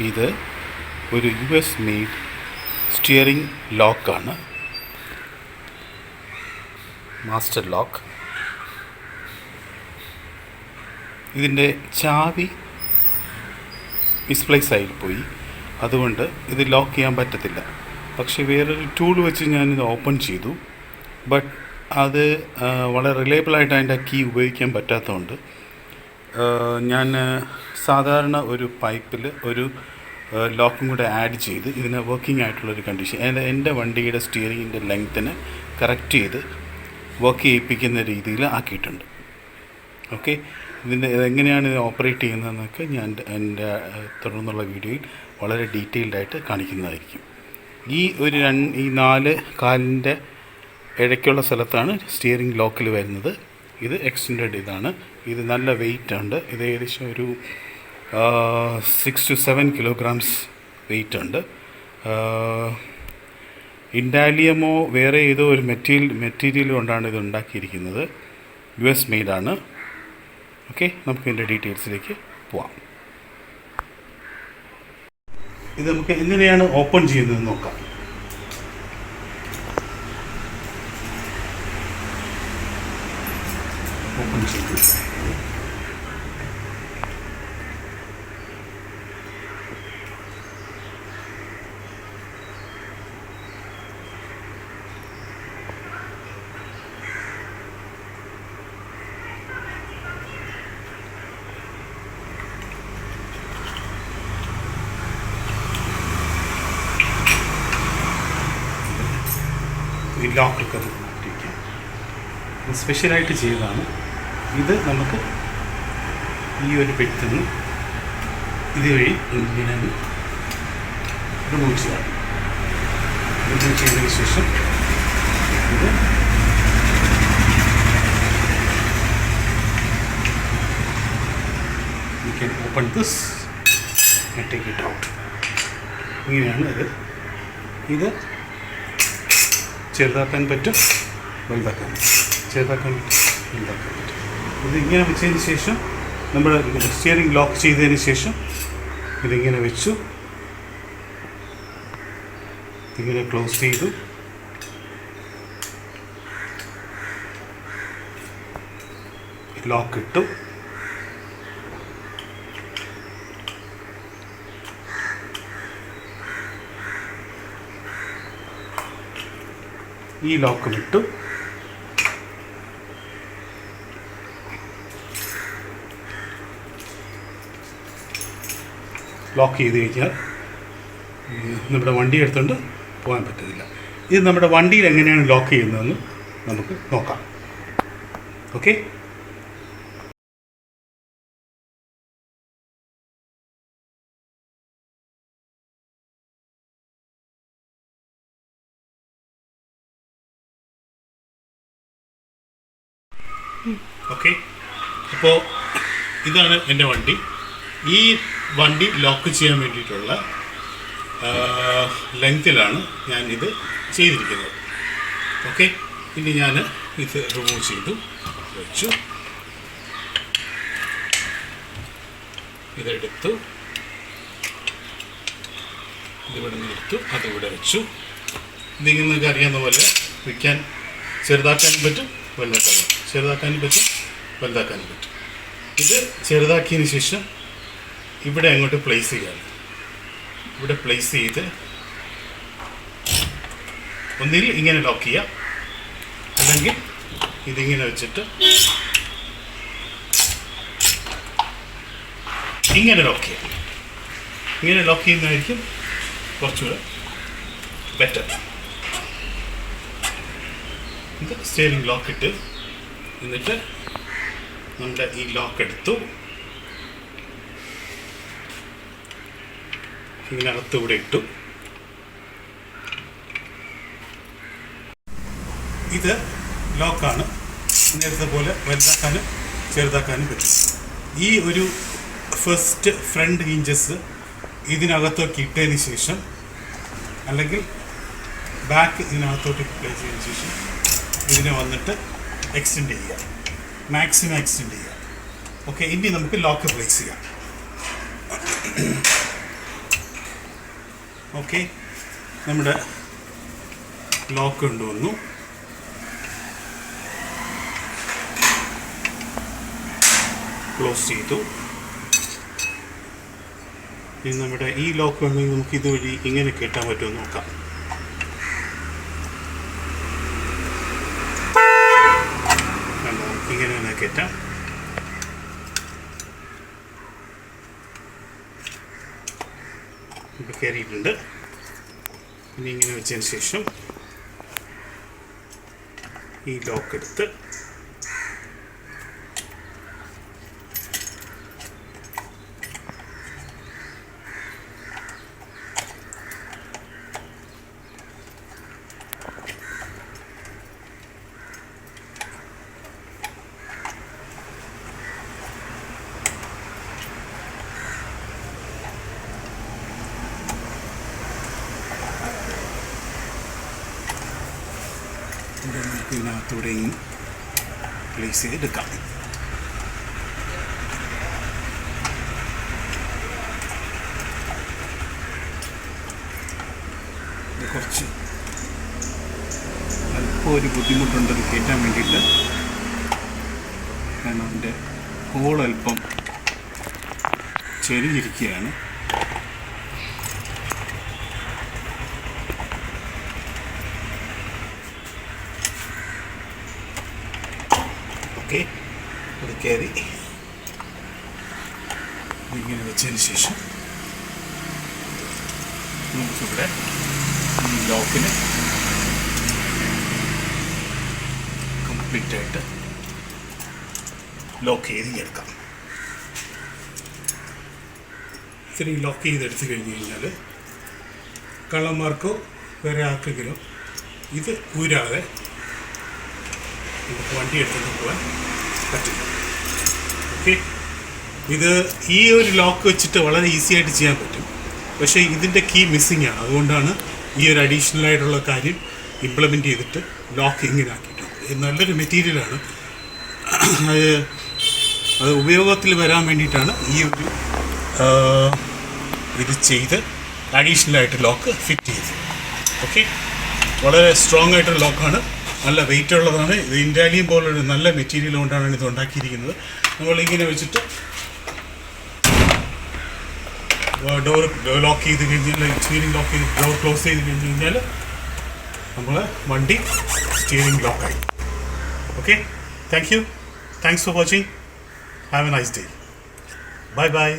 ഇത് ഒരു US made steering ലോക്കാണ്, മാസ്റ്റർ ലോക്ക്. ഇതിൻ്റെ ചാവി മിസ്പ്ലേസ് ആയിപ്പോയി, അതുകൊണ്ട് ഇത് ലോക്ക് ചെയ്യാൻ പറ്റത്തില്ല. പക്ഷേ വേറൊരു ടൂൾ വെച്ച് ഞാനിത് ഓപ്പൺ ചെയ്തു. ബട്ട് അത് വളരെ റിലയബിളായിട്ട് അതിൻ്റെ കീ ഉപയോഗിക്കാൻ പറ്റാത്തതുകൊണ്ട് ഞാൻ സാധാരണ ഒരു പൈപ്പിൽ ഒരു ലോക്കും കൂടെ ആഡ് ചെയ്ത് ഇതിന് വർക്കിംഗ് ആയിട്ടുള്ളൊരു കണ്ടീഷൻ, എൻ്റെ വണ്ടിയുടെ സ്റ്റിയറിങ്ങിൻ്റെ ലെങ്ത്തിന് കറക്റ്റ് ചെയ്ത് വർക്ക് ചെയ്യിപ്പിക്കുന്ന രീതിയിൽ ആക്കിയിട്ടുണ്ട്. ഓക്കെ, ഇതിൻ്റെ എങ്ങനെയാണ് ഇത് ഓപ്പറേറ്റ് ചെയ്യുന്നതെന്നൊക്കെ ഞാൻ എൻ്റെ തുടർന്നുള്ള വീഡിയോയിൽ വളരെ ഡീറ്റെയിൽഡായിട്ട് കാണിക്കുന്നതായിരിക്കും. ഈ 4 കാലിൻ്റെ ഇടയ്ക്കുള്ള സ്ഥലത്താണ് സ്റ്റിയറിംഗ് ലോക്കിൽ വരുന്നത്. ഇത് എക്സ്റ്റൻഡഡ് ഇതാണ്. ഇത് നല്ല വെയിറ്റ് ഉണ്ട്. ഇത് ഏകദേശം ഒരു 6 to 7 kilograms വെയിറ്റ് ഉണ്ട്. ഇൻഡാലിയമോ വേറെ ഏതോ ഒരു മെറ്റീരിയൽ കൊണ്ടാണ് ഇത് ഉണ്ടാക്കിയിരിക്കുന്നത്. US മെയ്ഡാണ്. ഓക്കെ, നമുക്ക് ഇതിൻ്റെ ഡീറ്റെയിൽസിലേക്ക് പോവാം. ഇത് നമുക്ക് എങ്ങനെയാണ് ഓപ്പൺ ചെയ്യുന്നതെന്ന് നോക്കാം. ഓപ്പൺ ചെയ്തു. ഈ ലോക്കൊക്കെ മാറ്റിവയ്ക്കാം. ഇത് സ്പെഷ്യലായിട്ട് ചെയ്തതാണ്. ഇത് നമുക്ക് ഈ ഒരു പെട്ടിൽ നിന്ന് ഇതുവഴി ഇങ്ങനെ റിമൂവ് ചെയ്യാം. റിമൂവ് ചെയ്തതിന് ശേഷം ഇത് you can open this and take it out. ഇങ്ങനെയാണ് ഇത് ചെറുതാക്കാൻ പറ്റും, വലുതാക്കാൻ പറ്റും. ചെറുതാക്കാൻ പറ്റും, വലുതാക്കാൻ പറ്റും. ഇത് ഇങ്ങനെ വെച്ചതിന് ശേഷം നമ്മൾ സ്റ്റിയറിംഗ് ലോക്ക് ചെയ്തതിന് ശേഷം ഇതിങ്ങനെ വെച്ചു, ഇങ്ങനെ ക്ലോസ് ചെയ്തു. ലോക്ക് ഇട്ടു. ഈ ലോക്ക് വിട്ടു. ലോക്ക് ചെയ്ത് കഴിഞ്ഞാൽ നമ്മുടെ വണ്ടി എടുത്തുകൊണ്ട് പോകാൻ പറ്റത്തില്ല. ഇത് നമ്മുടെ വണ്ടിയിൽ എങ്ങനെയാണ് ലോക്ക് ചെയ്യുന്നതെന്ന് നമുക്ക് നോക്കാം. ഓക്കെ, അപ്പോൾ ഇതാണ് എൻ്റെ വണ്ടി. ഈ വണ്ടി ലോക്ക് ചെയ്യാൻ വേണ്ടിയിട്ടുള്ള ലെങ്തിലാണ് ഞാൻ ഇത് ചെയ്തിരിക്കുന്നത്. ഓക്കെ, ഇനി ഞാൻ ഇത് റിമൂവ് ചെയ്തു വെച്ചു. ഇതെടുത്തു, ഇതിവിടെ നിന്ന് എടുത്തു, അതിവിടെ വെച്ചു. ഇതിങ്ങനെ നിങ്ങൾക്ക് അറിയാവുന്ന പോലെ വയ്ക്കാൻ, ചെറുതാക്കാനും പറ്റും, വലുതാക്കാനും പറ്റും. ചെറുതാക്കാനും പറ്റും, വലുതാക്കാനും പറ്റും. ഇത് ചെറുതാക്കിയതിന് ശേഷം ഇവിടെ അങ്ങോട്ട് പ്ലേസ് ചെയ്യാം. ഇവിടെ പ്ലേസ് ചെയ്ത് ഒന്നിൽ ഇങ്ങനെ ലോക്ക് ചെയ്യാം, അല്ലെങ്കിൽ ഇതിങ്ങനെ വെച്ചിട്ട് ഇങ്ങനെ ലോക്ക് ചെയ്യാം. ഇങ്ങനെ ലോക്ക് ചെയ്യുന്നതായിരിക്കും കുറച്ചുകൂടെ ബെറ്റർ. ഇത് സ്റ്റിയറിംഗ് ലോക്ക് ഇട്ട്, എന്നിട്ട് നമ്മുടെ ഈ ലോക്ക് എടുത്തു, ഇങ്ങനെ അകത്തുകൂടെ ഇട്ടു. ഇത് ലോക്കാണ്. നേരത്തെ പോലെ വലുതാക്കാനും ചെറുതാക്കാനും പറ്റും. ഈ ഒരു ഫസ്റ്റ് ഫ്രണ്ട് ഹിഞ്ചസ് ഇതിനകത്തോട്ട് ഇട്ടതിന് ശേഷം, അല്ലെങ്കിൽ ബാക്ക് ഇതിനകത്തോട്ട് പ്ലേസ് ചെയ്തതിന് ശേഷം ഇതിനെ വന്നിട്ട് എക്സ്റ്റെൻഡ് ചെയ്യുക, മാക്സിമം എക്സ്റ്റെൻഡ് ചെയ്യുക. ഓക്കെ, ഇനി നമുക്ക് ലോക്ക് പ്ലേസ് ചെയ്യാം. ഓക്കെ, നമ്മുടെ ലോക്ക് കൊണ്ടുവന്നു. ക്ലോസ് ചെയ്തു. ഇനി നമ്മുടെ ഈ ലോക്ക് വേണമെങ്കിൽ നമുക്ക് ഇതുവഴി ഇങ്ങനെ കെട്ടാൻ പറ്റുമെന്ന് നോക്കാം. ഇങ്ങനെ തന്നെ കെട്ടാം. ഇപ്പോൾ കയറിയിട്ടുണ്ട്. ഇനി ഇങ്ങനെ വെച്ചതിന് ശേഷം ഈ ലോക്ക് എടുത്ത് ഇതിനകത്തൂടെയും പ്ലേസ് ചെയ്തെടുക്കാം. ഇത് കുറച്ച് അല്പം ഒരു ബുദ്ധിമുട്ടുണ്ട് ഇത് കയറ്റാൻ വേണ്ടിയിട്ട്. കാരണം അതിൻ്റെ ഹോൾ അല്പം ചെരിഞ്ഞിരിക്കുകയാണ്. ഓക്കെ, അത് കയറി ഇങ്ങനെ വെച്ചതിന് ശേഷം നമുക്കിവിടെ ഈ ലോക്കിന് കംപ്ലീറ്റ് ആയിട്ട് ലോക്ക് ചെയ്തെടുക്കാം. ഇത്തിരി ലോക്ക് ചെയ്തെടുത്ത് കഴിഞ്ഞ് കഴിഞ്ഞാൽ കള്ളന്മാർക്കോ വേറെ ആർക്കെങ്കിലും ഇത് ഊരാതെ നമുക്ക് വണ്ടി എടുത്തുകൊണ്ട് പോകാൻ പറ്റും. ഓക്കെ, ഇത് ഈ ഒരു ലോക്ക് വെച്ചിട്ട് വളരെ ഈസി ആയിട്ട് ചെയ്യാൻ പറ്റും. പക്ഷേ ഇതിൻ്റെ കീ മിസ്സിംഗ് ആണ്. അതുകൊണ്ടാണ് ഈ ഒരു അഡീഷണൽ ആയിട്ടുള്ള കാര്യം ഇംപ്ലിമെൻറ്റ് ചെയ്തിട്ട് ലോക്ക് ഇങ്ങനെ ആക്കിയിട്ടുണ്ട്. ഇത് നല്ലൊരു മെറ്റീരിയലാണ്. അത് ഉപയോഗത്തിൽ വരാൻ വേണ്ടിയിട്ടാണ് ഈ ഒരു ഇത് ചെയ്ത് അഡീഷണലായിട്ട് ലോക്ക് ഫിറ്റ് ചെയ്തത്. ഓക്കെ, വളരെ സ്ട്രോങ് ആയിട്ടുള്ള ലോക്കാണ്. നല്ല വെയിറ്റ് ഉള്ളതാണ്. ഇത് ഇൻഡാലിയം പോലൊരു നല്ല മെറ്റീരിയൽ കൊണ്ടാണ് ഇത് ഉണ്ടാക്കിയിരിക്കുന്നത്. നമ്മളിങ്ങനെ വെച്ചിട്ട് ഡോർ ലോക്ക് ചെയ്ത് കഴിഞ്ഞാൽ, സ്റ്റീറിംഗ് ലോക്ക് ചെയ്ത് ഡോർ ക്ലോസ് ചെയ്ത് കഴിഞ്ഞ് കഴിഞ്ഞാൽ നമ്മൾ വണ്ടി സ്റ്റീറിംഗ് ലോക്കായി. Okay, thank you. Thanks for watching. Have a nice day. Bye by.